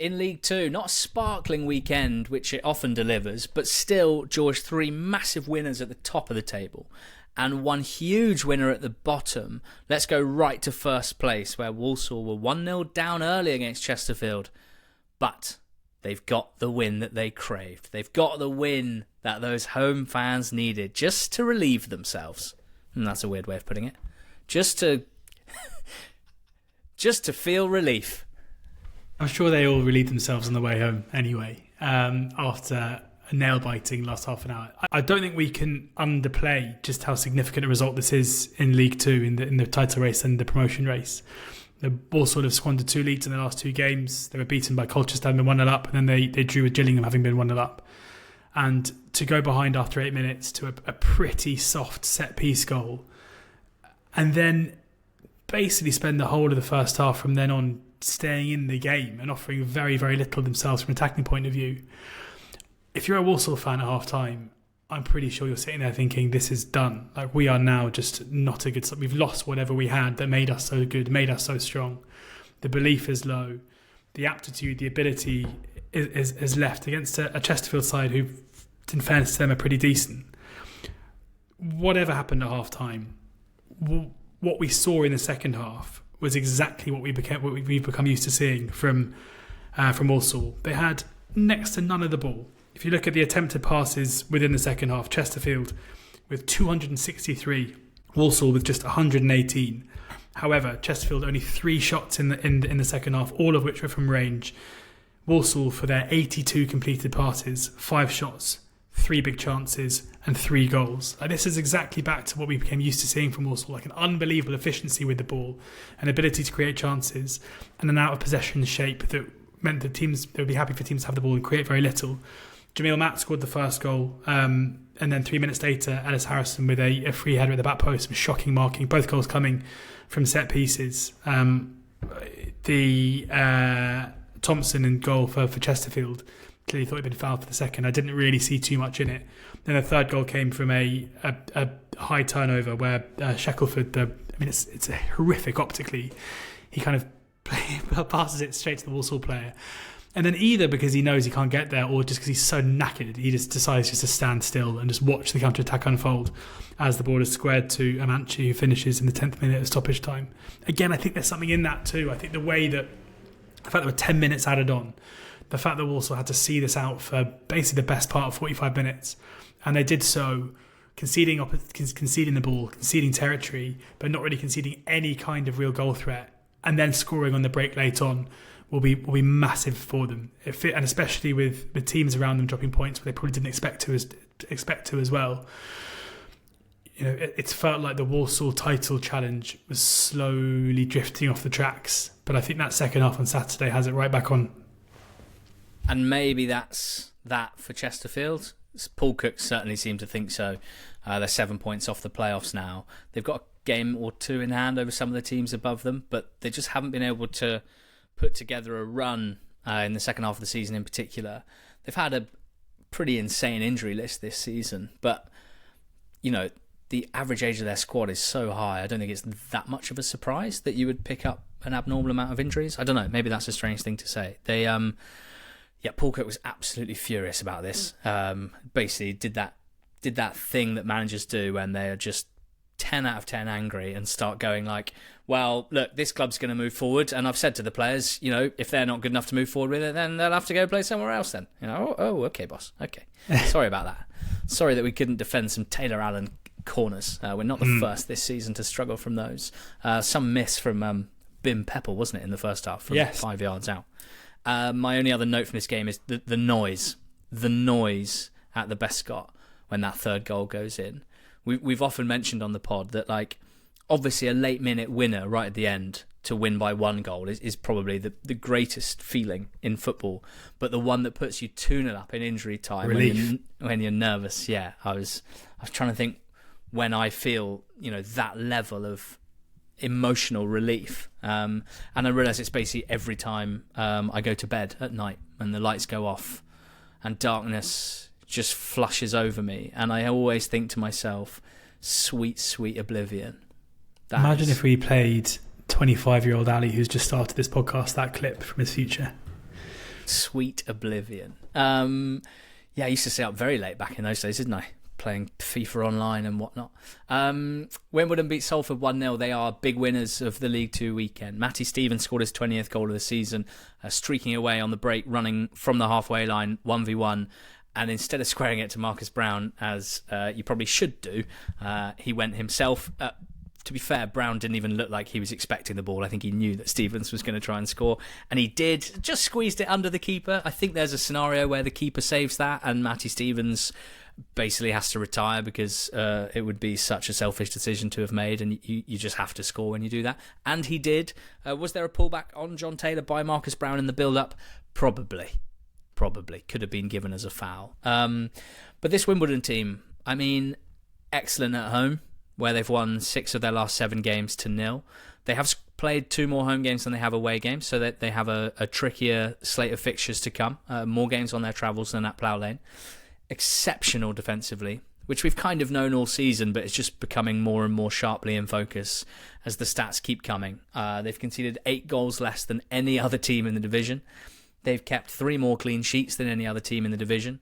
In League Two, not a sparkling weekend, which it often delivers, but still, George, 3 massive winners at the top of the table and 1 huge winner at the bottom. Let's go right to first place, where Walsall were 1-0 down early against Chesterfield. But they've got the win that they craved. They've got the win that those home fans needed just to relieve themselves. And that's a weird way of putting it. Just to feel relief. I'm sure they all relieved themselves on the way home anyway, after a nail-biting last half an hour. I don't think we can underplay just how significant a result this is in League Two, in the title race and the promotion race. The Walsall have squandered 2 leads in the last 2 games. They were beaten by Colchester, having been 1-0 up, and then they drew with Gillingham, having been 1-0 up. And to go behind after 8 minutes to a pretty soft set-piece goal, and then basically spend the whole of the first half from then on staying in the game and offering very, very little themselves from an attacking point of view. If you're a Walsall fan at half-time, I'm pretty sure you're sitting there thinking, this is done. Like, we are now just not a good... We've lost whatever we had that made us so good, made us so strong. The belief is low. The aptitude, the ability is left against a Chesterfield side who, in fairness to them, are pretty decent. Whatever happened at half-time, what we saw in the second half was exactly what we've become used to seeing from Walsall. They had next to none of the ball. If you look at the attempted passes within the second half, Chesterfield with 263, Walsall with just 118. However, Chesterfield only 3 shots in the second half, all of which were from range. Walsall, for their 82 completed passes, 5 shots, 3 big chances and 3 goals. This is exactly back to what we became used to seeing from Walsall, like an unbelievable efficiency with the ball, an ability to create chances, and an out of possession shape that meant that they would be happy for teams to have the ball and create very little. Jamil Matt scored the first goal, and then 3 minutes later, Ellis Harrison with a free header at the back post, some shocking marking, both goals coming from set pieces. The Thompson in goal for Chesterfield, clearly thought he'd been fouled for the second. I didn't really see too much in it. Then the third goal came from a high turnover where Shackelford, it's horrific optically. He kind of passes it straight to the Walsall player. And then either because he knows he can't get there or just because he's so knackered, he just decides just to stand still and just watch the counter-attack unfold as the ball is squared to Amanchi, who finishes in the 10th minute of stoppage time. Again, I think there's something in that too. I think the fact there were 10 minutes added on, the fact that Walsall had to see this out for basically the best part of 45 minutes, and they did so conceding the ball, conceding territory, but not really conceding any kind of real goal threat, and then scoring on the break late on will be massive for them, and especially with the teams around them dropping points where they probably didn't expect to as well. You know, it's felt like the Walsall title challenge was slowly drifting off the tracks, but I think that second half on Saturday has it right back on. And maybe that's that for Chesterfield. Paul Cook certainly seemed to think so. They're 7 points off the playoffs now. They've got a game or 2 in hand over some of the teams above them, but they just haven't been able to put together a run in the second half of the season in particular. They've had a pretty insane injury list this season, but, you know, the average age of their squad is so high, I don't think it's that much of a surprise that you would pick up an abnormal amount of injuries. I don't know, maybe that's a strange thing to say. Paul Cook was absolutely furious about this. Basically did that thing that managers do when they are just 10 out of 10 angry and start going like, well, look, this club's going to move forward, and I've said to the players, you know, if they're not good enough to move forward with it, then they'll have to go play somewhere else then. You know, okay, boss, okay. Sorry about that. Sorry that we couldn't defend some Taylor Allen corners. We're not the first this season to struggle from those. Some miss from Bim Pepple, wasn't it, in the first half from 5 yards out. My only other note from this game is the noise at the Bescott when that third goal goes in. We've often mentioned on the pod that, like, obviously a late minute winner right at the end to win by 1 goal is probably the greatest feeling in football, but the one that puts you 2-0 up in injury time when you're nervous. Yeah, I was trying to think when I feel, you know, that level of emotional relief, and I realise it's basically every time I go to bed at night and the lights go off and darkness just flushes over me, and I always think to myself, sweet, sweet oblivion. Imagine if we played 25-year-old Ali, who's just started this podcast, that clip from his future. Sweet oblivion. I used to stay up very late back in those days, didn't I? Playing FIFA Online and whatnot. Wimbledon beat Salford 1-0. They are big winners of the League Two weekend. Matty Stevens scored his 20th goal of the season, streaking away on the break, running from the halfway line, 1v1. And instead of squaring it to Marcus Brown, as you probably should do, he went himself. To be fair, Brown didn't even look like he was expecting the ball. I think he knew that Stevens was going to try and score, and he did. Just squeezed it under the keeper. I think there's a scenario where the keeper saves that, and Matty Stevens basically has to retire because it would be such a selfish decision to have made, and you just have to score when you do that. And he did. Was there a pullback on John Taylor by Marcus Brown in the build-up? Probably. Could have been given as a foul. But this Wimbledon team, I mean, excellent at home, where they've won 6 of their last 7 games to 0. They have played 2 more home games than they have away games, so that they have a trickier slate of fixtures to come. More games on their travels than at Plough Lane. Exceptional defensively, which we've kind of known all season, but it's just becoming more and more sharply in focus as the stats keep coming. They've conceded 8 goals less than any other team in the division. They've kept 3 more clean sheets than any other team in the division.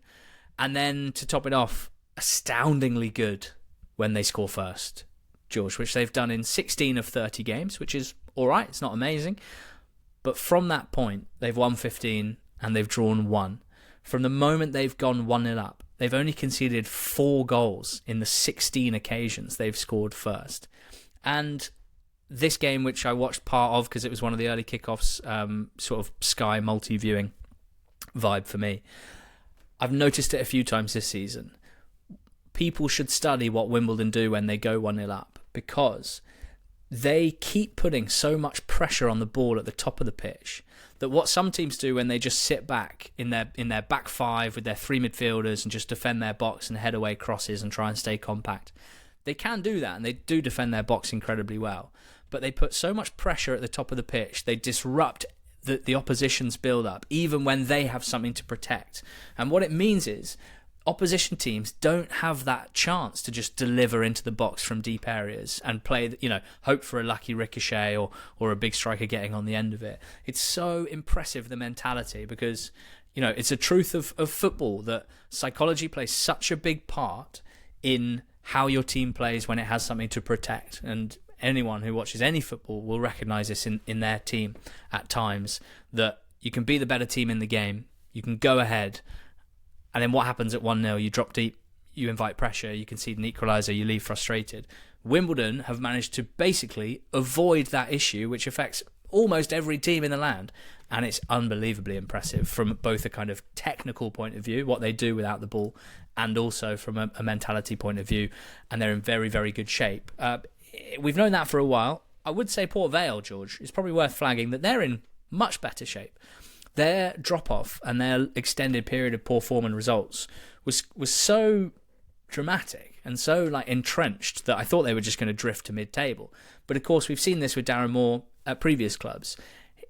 And then, to top it off, astoundingly good when they score first, George, which they've done in 16 of 30 games, which is all right. It's not amazing. But from that point, they've won 15 and they've drawn 1. From the moment they've gone 1-0 up, they've only conceded 4 goals in the 16 occasions they've scored first. And this game, which I watched part of because it was one of the early kickoffs, sort of Sky multi-viewing vibe for me, I've noticed it a few times this season. People should study what Wimbledon do when they go 1-0 up, because they keep putting so much pressure on the ball at the top of the pitch that what some teams do when they just sit back in their back 5 with their 3 midfielders and just defend their box and head away crosses and try and stay compact, they can do that, and they do defend their box incredibly well. But they put so much pressure at the top of the pitch, they disrupt the opposition's build-up, even when they have something to protect. And what it means is, opposition teams don't have that chance to just deliver into the box from deep areas and play, hope for a lucky ricochet or a big striker getting on the end of it. It's so impressive, the mentality, because, it's a truth of football that psychology plays such a big part in how your team plays when it has something to protect. And anyone who watches any football will recognise this in their team at times, that you can be the better team in the game, you can go ahead, and then what happens at 1-0? You drop deep, you invite pressure, you concede an equaliser, you leave frustrated. Wimbledon have managed to basically avoid that issue, which affects almost every team in the land, and it's unbelievably impressive from both a kind of technical point of view, what they do without the ball, and also from a mentality point of view, and they're in very, very good shape. We've known that for a while. I would say Port Vale, George, it's probably worth flagging that they're in much better shape. Their drop-off and their extended period of poor form and results was so dramatic and so entrenched that I thought they were just going to drift to mid-table. But of course, we've seen this with Darren Moore at previous clubs.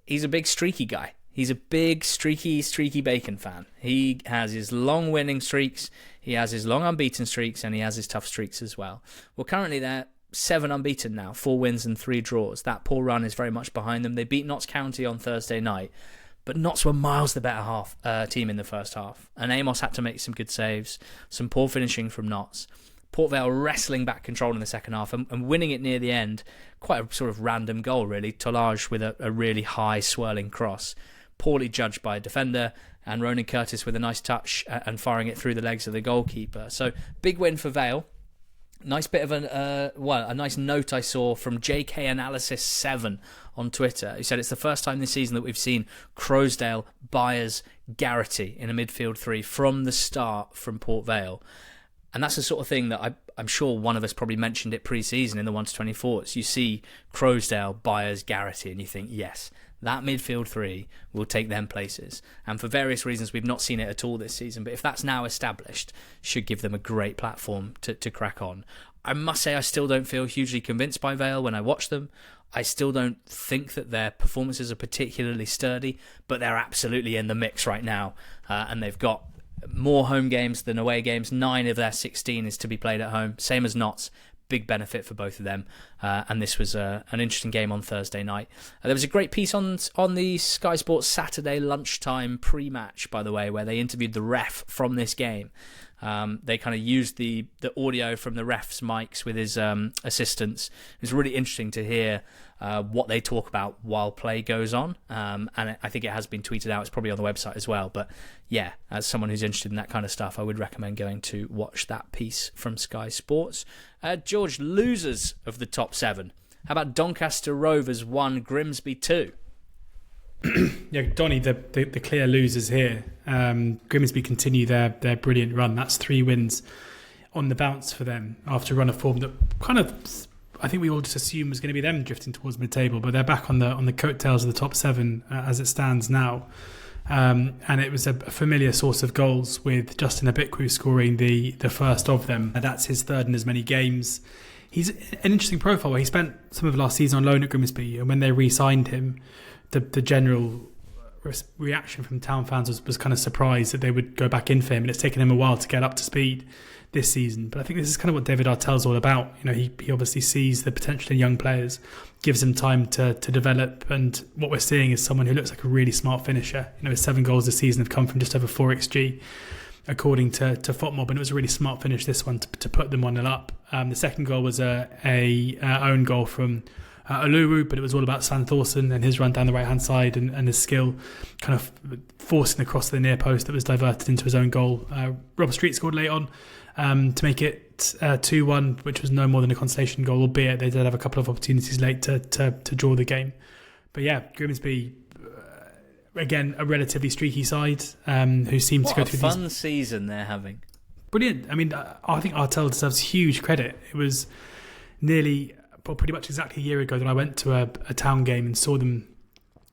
He's a big streaky guy. He's a big streaky bacon fan. He has his long winning streaks, he has his long unbeaten streaks, and he has his tough streaks as well. Well, currently they're 7 unbeaten now, 4 wins and 3 draws. That poor run is very much behind them. They beat Notts County on Thursday night, but Notts were miles the better team in the first half. And Amos had to make some good saves, some poor finishing from Notts. Port Vale wrestling back control in the second half and winning it near the end. Quite a sort of random goal, really. Tolage with a really high swirling cross. Poorly judged by a defender, and Ronan Curtis with a nice touch and firing it through the legs of the goalkeeper. So, big win for Vale. Nice bit of a nice note I saw from JK Analysis 7 on Twitter. He said it's the first time this season that we've seen Crowsdale, Byers, Garrity in a midfield 3 from the start from Port Vale. And that's the sort of thing that I'm sure one of us probably mentioned it pre-season in the 1-24s. You see Crowsdale, Byers, Garrity, and you think, yes, that midfield 3 will take them places. And for various reasons, we've not seen it at all this season. But if that's now established, should give them a great platform to crack on. I must say I still don't feel hugely convinced by Vale when I watch them. I still don't think that their performances are particularly sturdy, but they're absolutely in the mix right now. And they've got more home games than away games. 9 of their 16 is to be played at home, same as Notts. big benefit for both of them. And this was an interesting game on Thursday night. There was a great piece on the Sky Sports Saturday lunchtime pre-match, by the way, where they interviewed the ref from this game. They kind of used the audio from the ref's mics with his assistants. It was really interesting to hear what they talk about while play goes on. And I think it has been tweeted out. It's probably on the website as well. But yeah, as someone who's interested in that kind of stuff, I would recommend going to watch that piece from Sky Sports. George, losers of the top 7. How about Doncaster Rovers 1, Grimsby 2? Yeah, Donny, the clear losers here. Grimsby continue their brilliant run. That's 3 wins on the bounce for them after a run of form that kind of, I think we all just assumed was going to be them drifting towards mid-table, but they're back on the coattails of the top 7 as it stands now. And it was a familiar source of goals, with Justin Abikwu scoring the first of them. That's his 3rd in as many games. He's an interesting profile where he spent some of last season on loan at Grimsby, and when they re-signed him, the general reaction from town fans was kind of surprised that they would go back in for him, and it's taken him a while to get up to speed this season. But I think this is kind of what David Artell's all about. You know, he obviously sees the potential in young players, gives them time to develop, and what we're seeing is someone who looks like a really smart finisher. You know, his 7 goals this season have come from just over 4 XG, according to FOTMob, and it was a really smart finish, this one, to put them 1-0 up. The second goal was a own goal from Aluru, but it was all about Stan Thorson and his run down the right-hand side and his skill kind of forcing the cross to the near post that was diverted into his own goal. Robert Street scored late on to make it 2-1, which was no more than a consolation goal, albeit they did have a couple of opportunities late to draw the game. But yeah, Grimsby, again, a relatively streaky side who seems to go through what a fun season they're having. Brilliant. I mean, I think Artell deserves huge credit. It was pretty much exactly a year ago that I went to a town game and saw them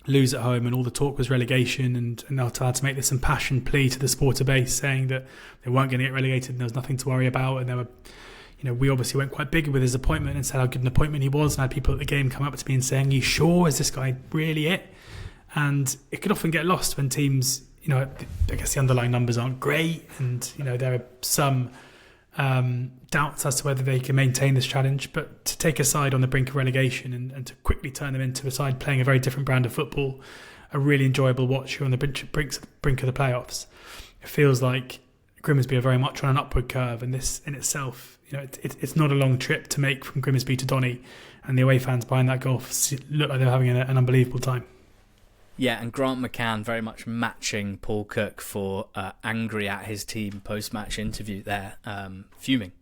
lose at home, and all the talk was relegation, and Artell had to make this impassioned plea to the supporter base saying that they weren't going to get relegated and there was nothing to worry about. And there were, we obviously went quite big with his appointment and said how good an appointment he was, and I had people at the game come up to me and saying, "Are you sure? Is this guy really it?" And it could often get lost when teams, I guess the underlying numbers aren't great, and there are some doubts as to whether they can maintain this challenge. But to take a side on the brink of relegation and to quickly turn them into a side playing a very different brand of football, a really enjoyable watch here on the brink of the playoffs. It feels like Grimsby are very much on an upward curve, and this in itself, it's not a long trip to make from Grimsby to Donny, and the away fans behind that goal look like they're having an unbelievable time. Yeah, and Grant McCann very much matching Paul Cook for angry at his team post-match interview there, fuming,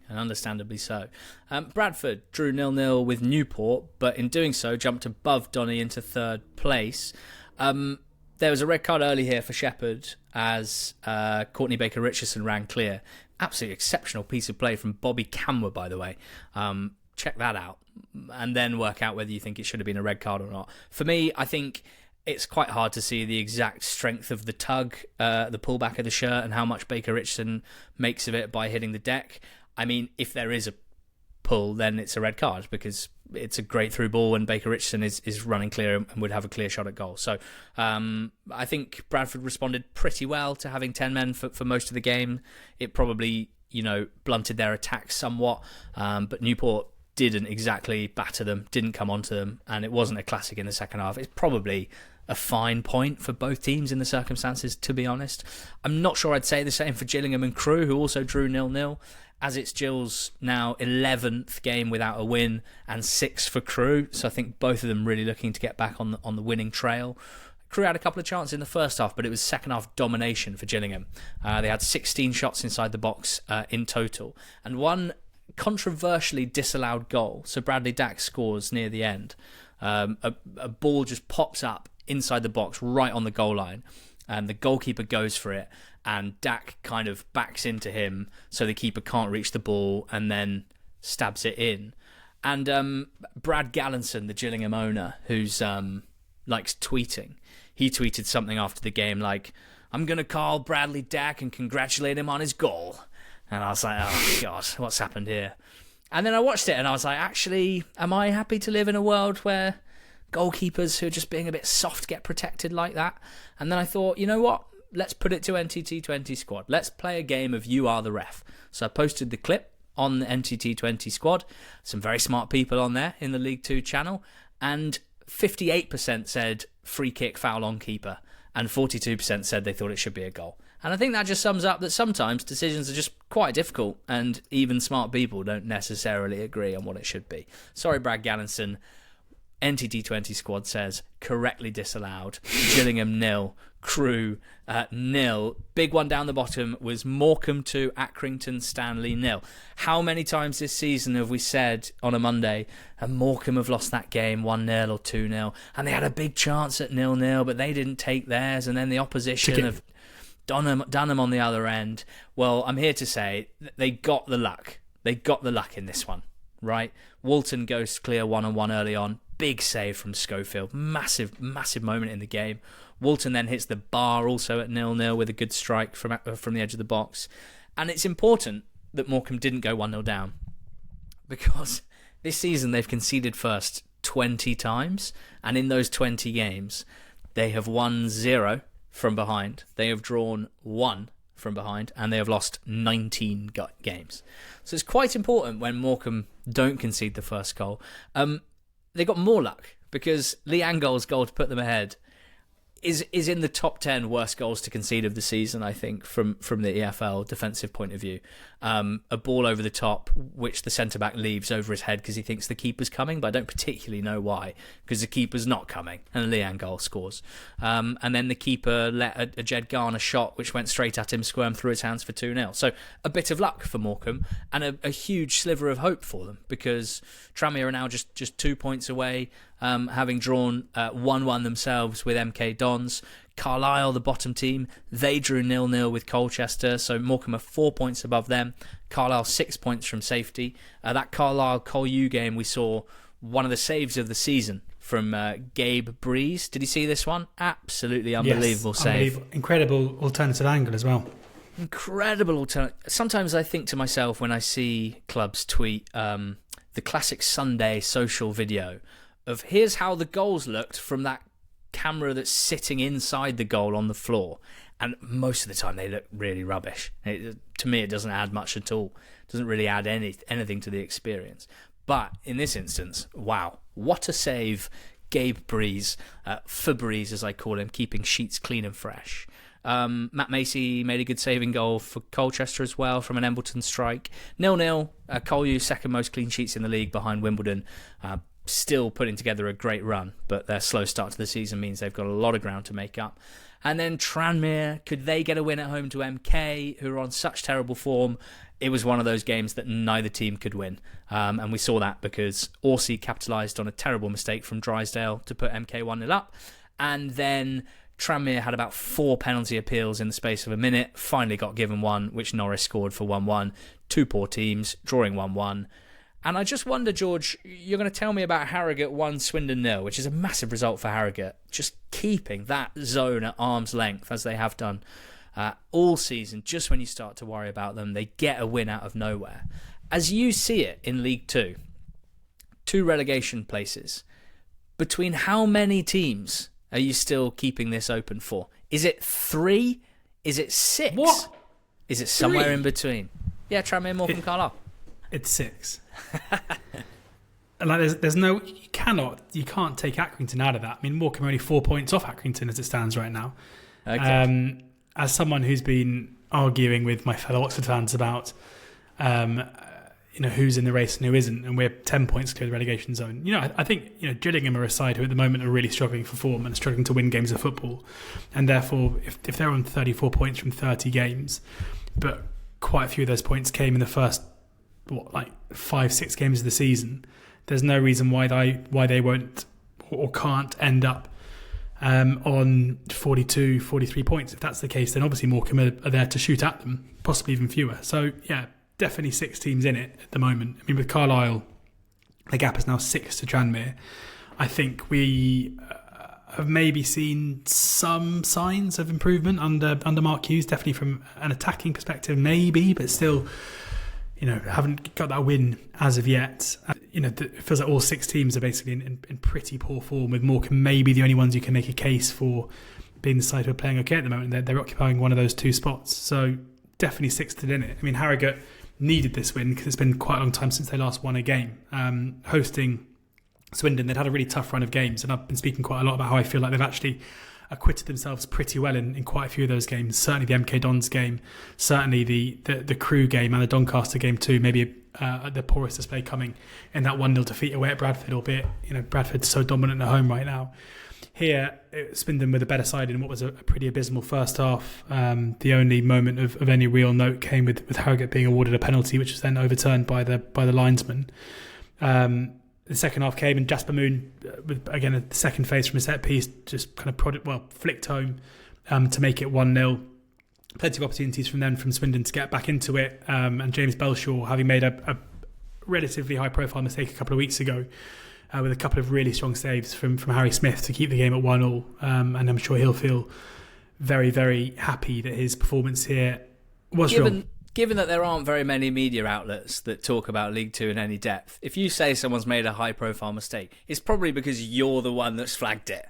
and understandably so. Bradford drew 0-0 with Newport, but in doing so jumped above Donny into 3rd place. There was a red card early here for Shepherd as Courtney Baker-Richardson ran clear. Absolutely exceptional piece of play from Bobby Camwer, by the way. Check that out and then work out whether you think it should have been a red card or not. For me, I think it's quite hard to see the exact strength of the tug, the pullback of the shirt, and how much Baker Richardson makes of it by hitting the deck. I mean, if there is a pull, then it's a red card because it's a great through ball and Baker Richardson is running clear and would have a clear shot at goal. So I think Bradford responded pretty well to having 10 men for most of the game. It probably, blunted their attack somewhat, but Newport didn't exactly batter them, didn't come onto them, and it wasn't a classic in the second half. It's probably a fine point for both teams in the circumstances, to be honest. I'm not sure I'd say the same for Gillingham and Crewe, who also drew 0-0, as it's Gill's now 11th game without a win and 6 for Crewe, so I think both of them really looking to get back on the winning trail. Crewe had a couple of chances in the first half, but it was second half domination for Gillingham. They had 16 shots inside the box in total, and one controversially disallowed goal. So Bradley Dack scores near the end. A ball just pops up inside the box right on the goal line, and the goalkeeper goes for it, and Dack kind of backs into him so the keeper can't reach the ball and then stabs it in. And Brad Gallinson, the Gillingham owner, who's likes tweeting, he tweeted something after the game like, "I'm going to call Bradley Dack and congratulate him on his goal." And I was like, oh, God, what's happened here? And then I watched it and I was like, actually, am I happy to live in a world where goalkeepers who are just being a bit soft get protected like that? And then I thought, you know what? Let's put it to NTT20 squad. Let's play a game of You Are the Ref. So I posted the clip on the NTT20 squad. Some very smart people on there in the League Two channel. And 58% said free kick, foul on keeper. And 42% said they thought it should be a goal. And I think that just sums up that sometimes decisions are just quite difficult, and even smart people don't necessarily agree on what it should be. Sorry, Brad Gallinson. NTT20 squad says correctly disallowed. Gillingham 0, Crewe 0. Big one down the bottom was Morecambe 2, Accrington Stanley 0. How many times this season have we said on a Monday, and Morecambe have lost that game 1-0 or 2-0, and they had a big chance at 0-0, but they didn't take theirs, and then the opposition have done them on the other end. Well, I'm here to say they got the luck. They got the luck in this one, right? Walton goes clear 1-on-1 early on. Big save from Schofield. Massive moment in the game. Walton then hits the bar also at 0-0 with a good strike from the edge of the box. And it's important that Morecambe didn't go 1-0 down, because this season they've conceded first 20 times, and in those 20 games they have won 0 from behind, they have drawn 1 from behind, and they have lost 19 games. So it's quite important when Morecambe don't concede the first goal. They got more luck, because Lee Angol's goal to put them ahead is in the top 10 worst goals to concede of the season, I think, from the EFL defensive point of view. A ball over the top, which the centre-back leaves over his head because he thinks the keeper's coming, but I don't particularly know why, because the keeper's not coming, and Lee Angol scores. And then the keeper let a Jed Garner shot, which went straight at him, squirmed through his hands for 2-0. So a bit of luck for Morecambe, and a huge sliver of hope for them, because Tranmere are now just 2 points away, having drawn 1-1 themselves with MK Dons. Carlisle, the bottom team, they drew 0-0 with Colchester, so Morecambe are 4 points above them. Carlisle 6 points from safety. That Carlisle-Colchester game, we saw one of the saves of the season from Gabe Breeze. Did you see this one? Absolutely unbelievable save. Unbelievable. Incredible alternative angle as well. Incredible alternative. Sometimes I think to myself when I see clubs tweet the classic Sunday social video of here's how the goals looked from that camera that's sitting inside the goal on the floor, and most of the time they look really rubbish. To me, it doesn't add much at all. It doesn't really add anything to the experience. But in this instance, wow, what a save. Gabe Breeze, Febreze as I call him, keeping sheets clean and fresh. Matt Macy made a good saving goal for Colchester as well from an Embleton strike. 0-0, Colchester second most clean sheets in the league behind Wimbledon. Still putting together a great run, but their slow start to the season means they've got a lot of ground to make up. And then Tranmere, could they get a win at home to MK, who are on such terrible form? It was one of those games that neither team could win. And we saw that because Orsi capitalised on a terrible mistake from Drysdale to put MK 1-0 up. And then Tranmere had about 4 penalty appeals in the space of a minute, finally got given one, which Norris scored for 1-1. 2 poor teams, drawing 1-1. And I just wonder, George, you're going to tell me about Harrogate 1, Swindon 0, which is a massive result for Harrogate, just keeping that zone at arm's length as they have done all season. Just when you start to worry about them, they get a win out of nowhere. As you see it in League 2, 2 relegation places, between how many teams are you still keeping this open for? Is it 3? Is it 6? What? Is it somewhere in between? Yeah, Tranmere, Morecambe, Carlisle. It's 6. Like there's no, you can't take Accrington out of that. I mean, Morecambe are only 4 points off Accrington as it stands right now. Okay. As someone who's been arguing with my fellow Oxford fans about, who's in the race and who isn't, and we're 10 points clear of the relegation zone. I think Gillingham are a side who at the moment are really struggling for form and struggling to win games of football, and therefore, if they're on 34 points from 30 games, but quite a few of those points came in the first 5-6 games of the season, there's no reason why they won't or can't end up on 42, 43 points. If that's the case, then obviously Morecambe are there to shoot at them, possibly even fewer. So yeah, definitely 6 teams in it at the moment. I mean, with Carlisle, the gap is now 6 to Tranmere. I think we have maybe seen some signs of improvement under Mark Hughes, definitely from an attacking perspective, maybe, but still, haven't got that win as of yet. It feels like all 6 teams are basically in pretty poor form, with Morecambe maybe the only ones who can make a case for being the side who are playing okay at the moment. They're occupying one of those 2 spots. So definitely 6 to in it. I mean, Harrogate needed this win because it's been quite a long time since they last won a game. Hosting Swindon, they'd had a really tough run of games, and I've been speaking quite a lot about how I feel like they've actually acquitted themselves pretty well in quite a few of those games. Certainly the MK Dons game, certainly the Crewe game and the Doncaster game too. Maybe the poorest display coming in that 1-0 defeat away at Bradford, albeit Bradford's so dominant at home right now. Here, Swindon with a better side in what was a pretty abysmal first half. The only moment of any real note came with Harrogate being awarded a penalty, which was then overturned by the linesman. The second half came, and Jasper Moon, with again a second phase from a set piece, just kind of flicked home to make it 1-0. Plenty of opportunities from Swindon to get back into it, and James Belshaw, having made a relatively high-profile mistake a couple of weeks ago, with a couple of really strong saves from Harry Smith to keep the game at 1-1, and I'm sure he'll feel very, very happy that his performance here was strong. Given that there aren't very many media outlets that talk about League Two in any depth, if you say someone's made a high-profile mistake, it's probably because you're the one that's flagged it.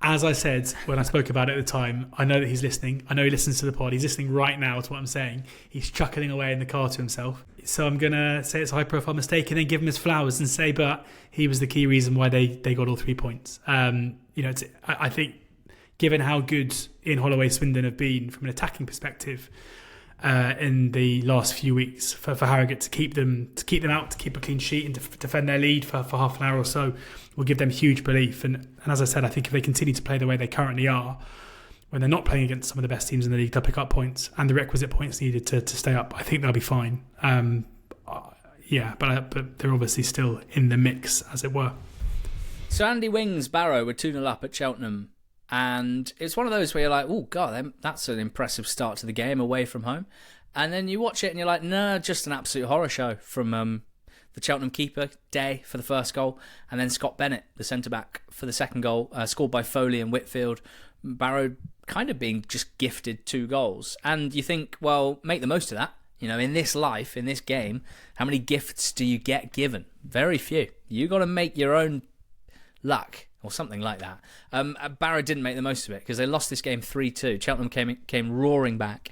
As I said when I spoke about it at the time, I know that he's listening. I know he listens to the pod. He's listening right now to what I'm saying. He's chuckling away in the car to himself. So I'm going to say it's a high-profile mistake and then give him his flowers and say, but he was the key reason why they got all 3 points. I think given how good Ian Holloway Swindon have been from an attacking perspective, in the last few weeks for Harrogate to keep them out, to keep a clean sheet and to defend their lead for half an hour or so will give them huge belief. And as I said, I think if they continue to play the way they currently are, when they're not playing against some of the best teams in the league, they'll pick up points and the requisite points needed to stay up. I think they'll be fine. But they're obviously still in the mix, as it were. So Andy Wing's Barrow were 2-0 up at Cheltenham. And it's one of those where you're like, oh, God, that's an impressive start to the game away from home. And then you watch it and you're like, no, just an absolute horror show from the Cheltenham keeper, Day, for the first goal. And then Scott Bennett, the centre-back, for the second goal, scored by Foley and Whitfield. Barrow kind of being just gifted 2 goals. And you think, well, make the most of that. In this life, in this game, how many gifts do you get given? Very few. You got to make your own luck. Or something like that. Barrow didn't make the most of it because they lost this game 3-2. Cheltenham came roaring back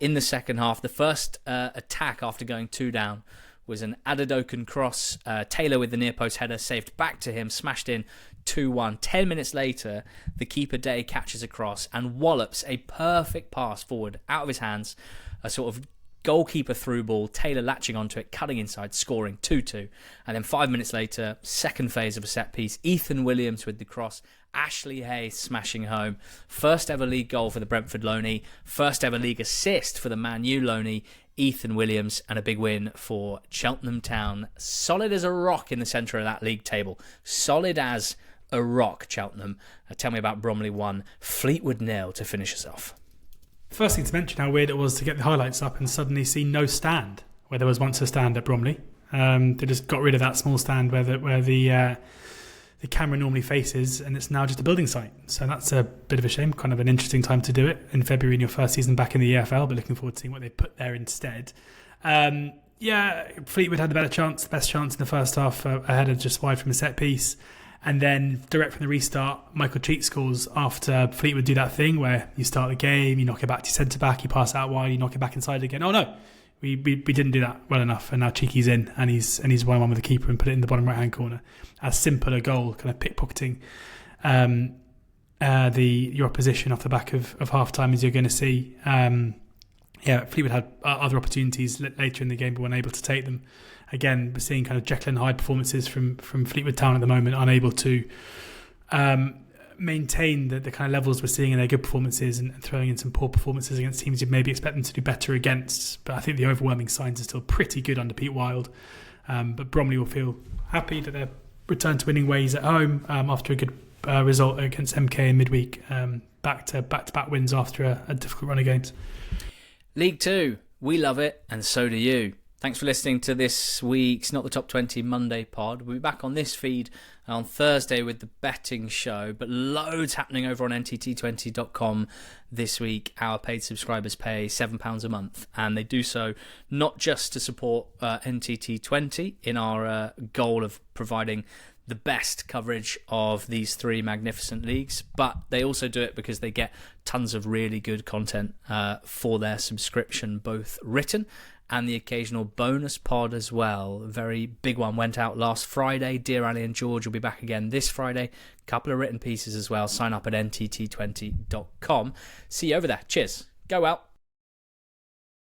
in the second half. The first attack after going 2 down was an Adedokan cross. Taylor with the near post header saved back to him, smashed in 2-1. 10 minutes later, the keeper Day catches a cross and wallops a perfect pass forward out of his hands. A sort of goalkeeper through ball, Taylor latching onto it, cutting inside, scoring 2-2. And then 5 minutes later, second phase of a set piece, Ethan Williams with the cross, Ashley Hay smashing home. First ever league goal for the Brentford loanee, first ever league assist for the Man U loanee, Ethan Williams, and a big win for Cheltenham Town. Solid as a rock in the centre of that league table. Solid as a rock, Cheltenham. Tell me about Bromley 1, Fleetwood 0 to finish us off. First thing to mention how weird it was to get the highlights up and suddenly see no stand where there was once a stand at Bromley. They just got rid of that small stand where the camera normally faces, and it's now just a building site. So that's a bit of a shame. Kind of an interesting time to do it in February in your first season back in the EFL, but looking forward to seeing what they put there instead. Fleetwood had the best chance in the first half, ahead of just wide from a set piece. And then direct from the restart, Michael Cheat scores after Fleetwood do that thing where you start the game, you knock it back to your centre-back, you pass out wide, you knock it back inside again. Oh no, we didn't do that well enough, and now Cheeky's in, and he's 1-1 with the keeper and put it in the bottom right-hand corner. As simple a goal, kind of pickpocketing your opposition off the back of half-time as you're going to see. Fleetwood had other opportunities later in the game but weren't able to take them. Again, we're seeing kind of Jekyll and Hyde performances from Fleetwood Town at the moment, unable to maintain the kind of levels we're seeing in their good performances and throwing in some poor performances against teams you'd maybe expect them to do better against. But I think the overwhelming signs are still pretty good under Pete Wild. But Bromley will feel happy that they're returned to winning ways at home after a good result against MK in midweek. Back-to-back wins after a difficult run of games. League 2, we love it, and so do you. Thanks for listening to this week's Not the Top 20 Monday pod. We'll be back on this feed on Thursday with the betting show, but loads happening over on ntt20.com this week. Our paid subscribers pay £7 a month, and they do so not just to support NTT20 in our goal of providing the best coverage of these three magnificent leagues, but they also do it because they get tons of really good content for their subscription, both written and the occasional bonus pod as well. A very big one went out last Friday. Dear Ali and George will be back again this Friday. Couple of written pieces as well. Sign up at ntt20.com. See you over there. Cheers. Go out.